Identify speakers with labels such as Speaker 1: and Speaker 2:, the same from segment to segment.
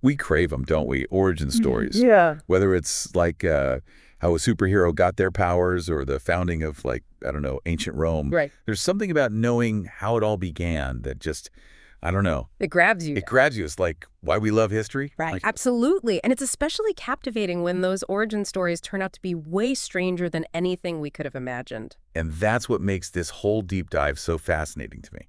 Speaker 1: We crave them, don't we? Origin stories.
Speaker 2: Yeah.
Speaker 1: Whether it's like how a superhero got their powers or the founding of, like, I don't know, ancient Rome.
Speaker 2: Right.
Speaker 1: There's something about knowing how it all began that just, I don't know.
Speaker 2: It grabs you.
Speaker 1: It grabs you. It's like why we love history.
Speaker 2: Right.
Speaker 1: Like,
Speaker 2: Absolutely. And it's especially captivating when those origin stories turn out to be way stranger than anything we could have imagined.
Speaker 1: and that's what makes this whole deep dive so fascinating to me.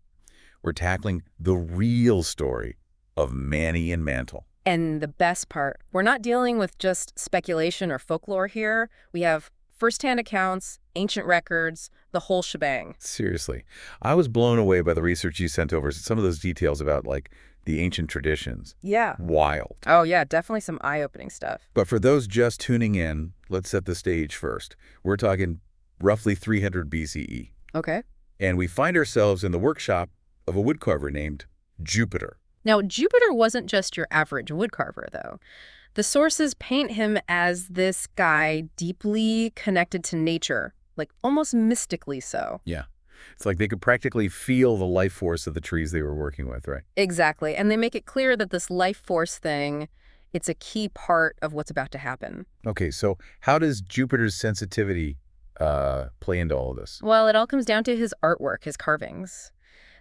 Speaker 1: We're tackling the real story of Manny and Mantle.
Speaker 2: And the best part, we're not dealing with just speculation or folklore here. We have firsthand accounts, ancient records, the whole shebang.
Speaker 1: Seriously. I was blown away by the research you sent over. Some of those details about, like, the ancient traditions.
Speaker 2: Yeah.
Speaker 1: Wild.
Speaker 2: Oh, yeah, definitely some eye-opening stuff.
Speaker 1: But for those just tuning in, let's set the stage first. We're talking roughly 300 BCE.
Speaker 2: Okay.
Speaker 1: And we find ourselves in the workshop of a woodcarver named Jupiter.
Speaker 2: Now, Jupiter wasn't just your average woodcarver, though. The sources paint him as this guy deeply connected to nature, like almost mystically so.
Speaker 1: Yeah. It's like they could practically feel the life force of the trees they were working with, right?
Speaker 2: Exactly. And they make it clear that this life force thing, it's a key part of what's about to happen.
Speaker 1: Okay, so how does Jupiter's sensitivity play into all of this?
Speaker 2: Well, it all comes down to his artwork, his carvings.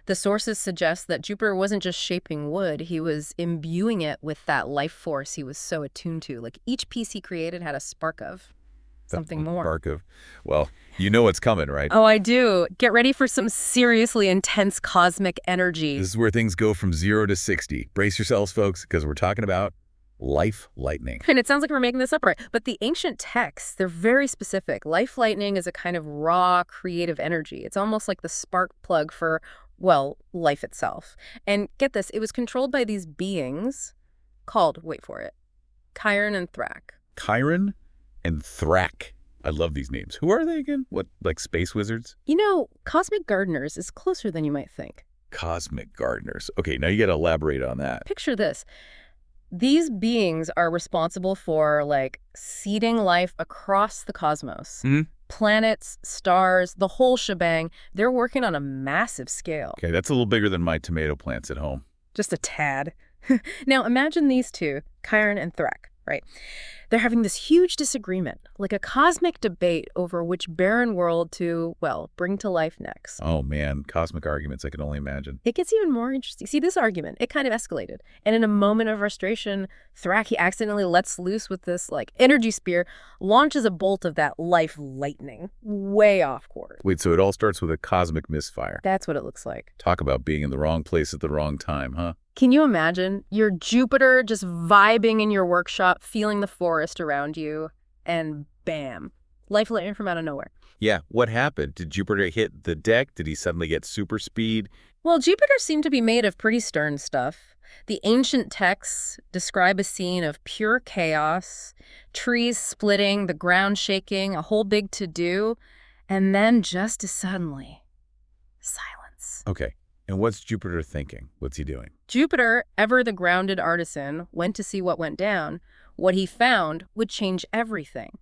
Speaker 2: The sources suggest that Jupiter wasn't just shaping wood, he was imbuing it with that life force he was so attuned to. Like each piece he created had a spark of something more.
Speaker 1: Spark of, well, you know what's coming, right?
Speaker 2: Oh, I do. Get ready for some seriously intense cosmic energy.
Speaker 1: This is where things go from 0 to 60. Brace yourselves, folks, because we're talking about life lightning.
Speaker 2: And it sounds like we're making this up, right? But the ancient texts, they're very specific. Life lightning is a kind of raw, creative energy. It's almost like the spark plug for, well, life itself. And get this, it was controlled by these beings called, wait for it, Chiron and Thrak.
Speaker 1: Chiron and Thrak. I love these names. Who are they again? What, like space wizards?
Speaker 2: You know, cosmic gardeners is closer than you might think.
Speaker 1: Cosmic gardeners. Okay, now you got to elaborate on that.
Speaker 2: Picture this. These beings are responsible for, like, seeding life across the cosmos. Planets, stars, the whole shebang. They're working on a massive scale.
Speaker 1: Okay, that's a little bigger than my tomato plants at home.
Speaker 2: Just a tad. Now, imagine these two, Chiron and Thrak, right? They're having this huge disagreement, like a cosmic debate over which barren world to, well, bring to life next.
Speaker 1: Oh man, cosmic arguments, I can only imagine.
Speaker 2: It gets even more interesting. See, this argument, it kind of escalated. And in a moment of frustration, Thrak, he accidentally lets loose with this, like, energy spear, launches a bolt of that life lightning way off course.
Speaker 1: Wait, so it all starts with a cosmic misfire.
Speaker 2: That's what it looks like.
Speaker 1: Talk about being in the wrong place at the wrong time, huh?
Speaker 2: Can you imagine? You're Jupiter just vibing in your workshop, feeling the forest around you, and bam, life lightning from out of nowhere.
Speaker 1: Yeah, what happened? Did Jupiter hit the deck? Did he suddenly get super speed?
Speaker 2: Well, Jupiter seemed to be made of pretty stern stuff. The ancient texts describe a scene of pure chaos, trees splitting, the ground shaking, a whole big to-do, and then just as suddenly, silence.
Speaker 1: Okay, and what's Jupiter thinking? What's he doing?
Speaker 2: Jupiter, ever the grounded artisan, went to see what went down. What he found would change everything.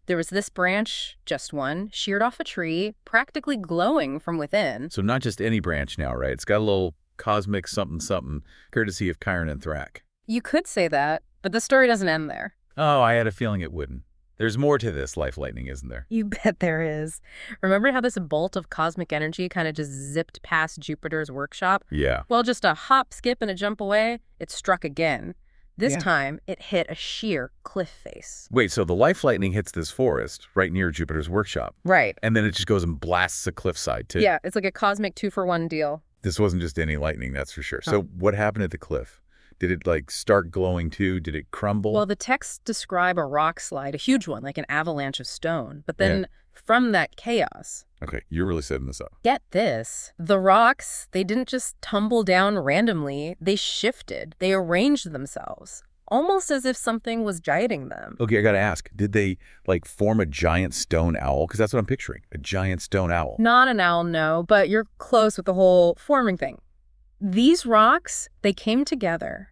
Speaker 2: There was this branch, just one, sheared off a tree, practically glowing from within.
Speaker 1: So not just any branch now, right? It's got a little cosmic something-something, courtesy of Chiron and Thrak.
Speaker 2: You could say that, but the story doesn't end there.
Speaker 1: Oh, I had a feeling it wouldn't. There's more to this life lightning, isn't there?
Speaker 2: You bet there is. Remember how this bolt of cosmic energy kind of just zipped past Jupiter's workshop?
Speaker 1: Yeah.
Speaker 2: Well, just a hop, skip, and a jump away, it struck again. This
Speaker 1: Yeah.
Speaker 2: time, it hit a sheer cliff face.
Speaker 1: Wait, so the life lightning hits this forest right near Jupiter's workshop,
Speaker 2: Right.
Speaker 1: and then it just goes and blasts a cliffside, too.
Speaker 2: Yeah, it's like a cosmic 2-for-1 deal.
Speaker 1: This wasn't just any lightning, that's for sure. So what happened at the cliff? Did it, like, start glowing, too? Did it crumble?
Speaker 2: Well, the texts describe a rock slide, a huge one, like an avalanche of stone. But then from that chaos,
Speaker 1: Okay, you're really setting this up.
Speaker 2: get this, the rocks, they didn't just tumble down randomly. They shifted. They arranged themselves, almost as if something was guiding them.
Speaker 1: Okay, I gotta ask, did they, like, form a giant stone owl? Because that's what I'm picturing, a giant stone owl.
Speaker 2: Not an owl, no, but you're close with the whole forming thing. These rocks, they came together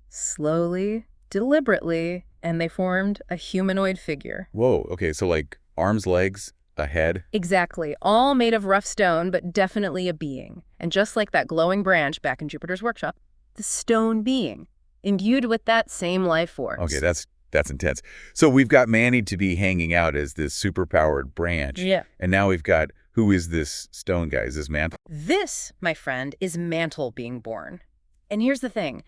Speaker 2: slowly, deliberately, and they formed a humanoid figure.
Speaker 1: Whoa, okay, so, like, arms, legs, a head?
Speaker 2: Exactly. All made of rough stone, but definitely a being. And just like that glowing branch back in Jupiter's workshop, the stone being, imbued with that same life
Speaker 1: Okay,
Speaker 2: force.
Speaker 1: that's intense. So we've got Manny to be hanging out as this superpowered branch,
Speaker 2: Yeah.
Speaker 1: and now we've got, who is this stone guy? Is this Mantle?
Speaker 2: This, my friend, is mantle being born. And here's the thing.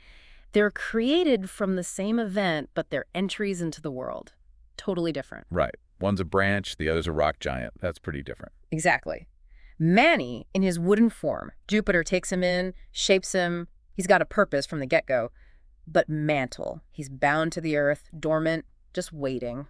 Speaker 2: They're created from the same event, but they're entries into the world. Totally different.
Speaker 1: Right. One's a branch, the other's a rock giant. That's pretty different.
Speaker 2: Exactly. Manny, in his wooden form, Jupiter takes him in, shapes him. He's got a purpose from the get-go. But mantle, he's bound to the earth, dormant, just waiting.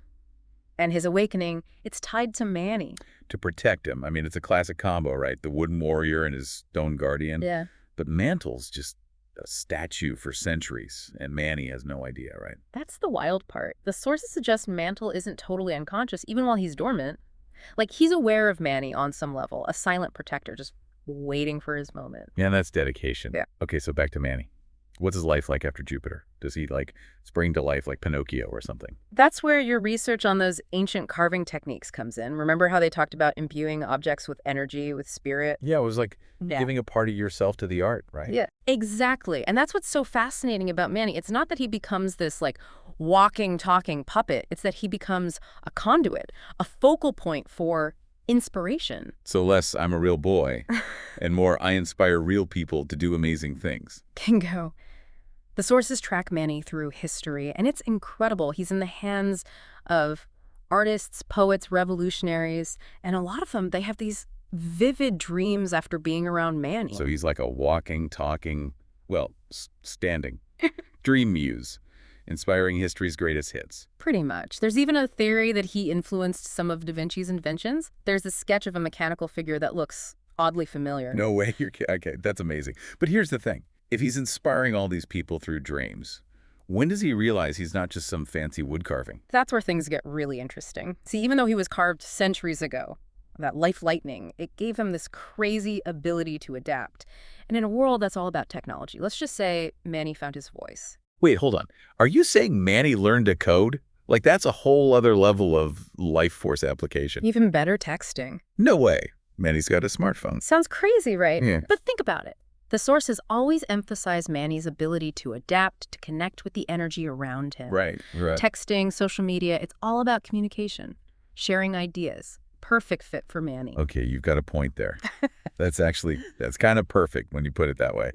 Speaker 2: And his awakening, it's tied to Manny.
Speaker 1: To protect him. I mean, it's a classic combo, right? The wooden warrior and his stone guardian.
Speaker 2: Yeah.
Speaker 1: But Mantle's just a statue for centuries, and Manny has no idea, right?
Speaker 2: That's the wild part. The sources suggest Mantle isn't totally unconscious, even while he's dormant. Like, he's aware of Manny on some level, a silent protector, just waiting for his moment.
Speaker 1: Yeah, that's dedication.
Speaker 2: Yeah.
Speaker 1: Okay, so back to Manny. What's his life like after Jupiter? Does he, like, spring to life like Pinocchio or something?
Speaker 2: That's where your research on those ancient carving techniques comes in. Remember how they talked about imbuing objects with energy, with spirit?
Speaker 1: Yeah, it was like
Speaker 2: Yeah.
Speaker 1: giving a part of yourself to the art, right?
Speaker 2: Yeah, exactly. And that's what's so fascinating about Manny. It's not that he becomes this, like, walking, talking puppet. It's that he becomes a conduit, a focal point for inspiration.
Speaker 1: So less, I'm a real boy, and more, I inspire real people to do amazing things.
Speaker 2: Bingo. The sources track Manny through history, and it's incredible. He's in the hands of artists, poets, revolutionaries, and a lot of them, they have these vivid dreams after being around Manny.
Speaker 1: So he's like a walking, talking, well, standing dream muse, inspiring history's greatest hits.
Speaker 2: Pretty much. There's even a theory that he influenced some of Da Vinci's inventions. There's a sketch of a mechanical figure that looks oddly familiar.
Speaker 1: No way. Okay, that's amazing. But here's the thing. If he's inspiring all these people through dreams, when does he realize he's not just some fancy wood carving?
Speaker 2: That's where things get really interesting. See, even though he was carved centuries ago, that life lightning, it gave him this crazy ability to adapt. And in a world that's all about technology, let's just say Manny found his voice.
Speaker 1: Wait, hold on. Are you saying Manny learned to code? Like, that's a whole other level of life force application.
Speaker 2: Even better, texting.
Speaker 1: No way. Manny's got a smartphone.
Speaker 2: Sounds crazy, right?
Speaker 1: Yeah.
Speaker 2: But think about it. The sources always emphasize Manny's ability to adapt, to connect with the energy around him.
Speaker 1: Right.
Speaker 2: Texting, social media, it's all about communication, sharing ideas. Perfect fit for Manny.
Speaker 1: Okay, you've got a point there. That's kind of perfect when you put it that way.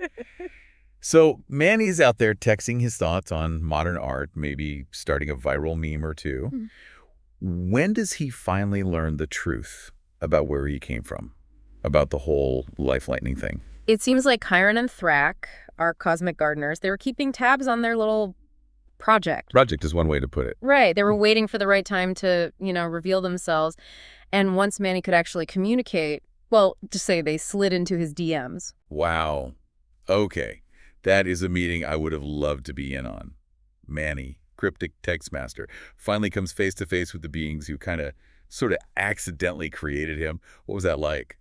Speaker 1: So Manny's out there texting his thoughts on modern art, maybe starting a viral meme or two.
Speaker 2: Mm.
Speaker 1: When does he finally learn the truth about where he came from, about the whole life lightning thing?
Speaker 2: It seems like Chiron and Thrak, our cosmic gardeners, they were keeping tabs on their little project.
Speaker 1: Project is one way to put it.
Speaker 2: Right. They were waiting for the right time to, reveal themselves. And once Manny could actually communicate, well, just say they slid into his DMs.
Speaker 1: Wow. Okay. That is a meeting I would have loved to be in on. Manny, cryptic text master, finally comes face to face with the beings who kind of sort of accidentally created him. What was that like?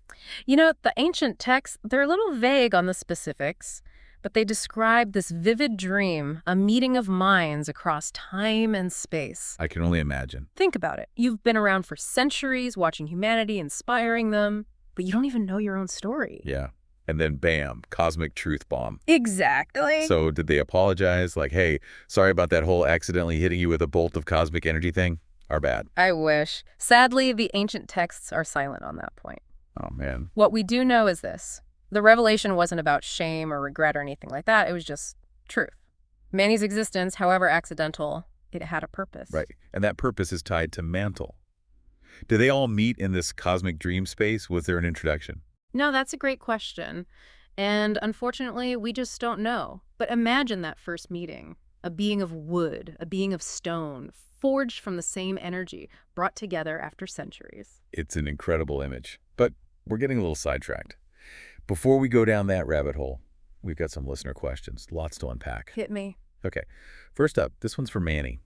Speaker 2: The ancient texts, they're a little vague on the specifics, but they describe this vivid dream, a meeting of minds across time and space.
Speaker 1: I can only imagine.
Speaker 2: Think about it. You've been around for centuries, watching humanity, inspiring them, but you don't even know your own story.
Speaker 1: Yeah. And then bam, cosmic truth bomb.
Speaker 2: Exactly.
Speaker 1: So did they apologize? Like, hey, sorry about that whole accidentally hitting you with a bolt of cosmic energy thing? Our bad.
Speaker 2: I wish. Sadly, the ancient texts are silent on that point.
Speaker 1: Oh, man.
Speaker 2: What we do know is this. The revelation wasn't about shame or regret or anything like that. It was just truth. Manny's existence, however accidental, it had a purpose.
Speaker 1: Right. And that purpose is tied to mantle. Did they all meet in this cosmic dream space? Was there an introduction?
Speaker 2: No, that's a great question. And unfortunately, we just don't know. But imagine that first meeting. A being of wood, a being of stone, forged from the same energy, brought together after centuries.
Speaker 1: It's an incredible image. But we're getting a little sidetracked. Before we go down that rabbit hole, we've got some listener questions. Lots to unpack.
Speaker 2: Hit me.
Speaker 1: Okay. First up, this one's for Manny.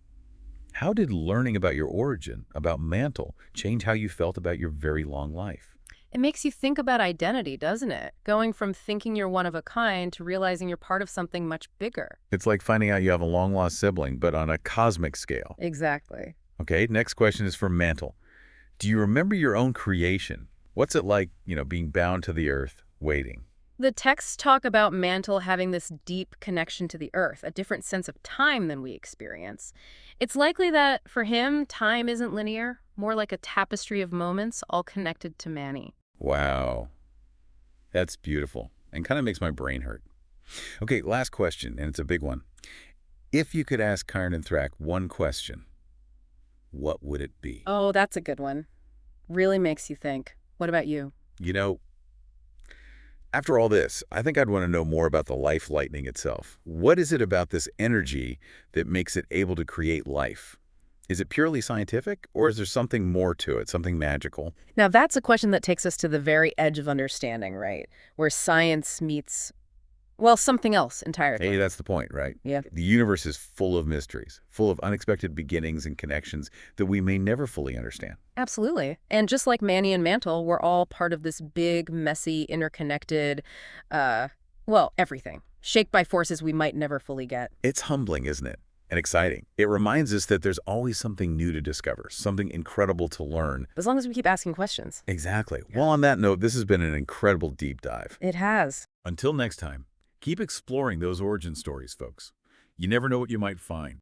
Speaker 1: How did learning about your origin, about mantle, change how you felt about your very long life?
Speaker 2: It makes you think about identity, doesn't it? Going from thinking you're one of a kind to realizing you're part of something much bigger.
Speaker 1: It's like finding out you have a long-lost sibling, but on a cosmic scale.
Speaker 2: Exactly.
Speaker 1: Okay, next question is for mantle. Do you remember your own creation? What's it like, being bound to the earth, waiting?
Speaker 2: The texts talk about Mantle having this deep connection to the earth, a different sense of time than we experience. It's likely that, for him, time isn't linear, more like a tapestry of moments all connected to Manny.
Speaker 1: Wow, that's beautiful and kind of makes my brain hurt. Okay, last question, and it's a big one. If you could ask Karn and Thrak one question, what would it be?
Speaker 2: Oh, that's a good one. Really makes you think. What about you?
Speaker 1: You know, after all this, I think I'd want to know more about the life lightning itself. What is it about this energy that makes it able to create life? Is it purely scientific, or is there something more to it, something magical?
Speaker 2: Now, that's a question that takes us to the very edge of understanding, right? Where science meets, well, something else
Speaker 1: Hey,
Speaker 2: entirely.
Speaker 1: that's the point, right?
Speaker 2: Yeah.
Speaker 1: The universe is full of mysteries, full of unexpected beginnings and connections that we may never fully understand.
Speaker 2: Absolutely. And just like Manny and Mantle, we're all part of this big, messy, interconnected, uh, well, everything, shaped by forces we might never fully get.
Speaker 1: It's humbling, isn't it? And exciting. It reminds us that there's always something new to discover, something incredible to learn.
Speaker 2: As long as we keep asking questions.
Speaker 1: Exactly. Well, on that note, this has been an incredible deep dive.
Speaker 2: It has.
Speaker 1: Until next time, keep exploring those origin stories, folks. You never know what you might find.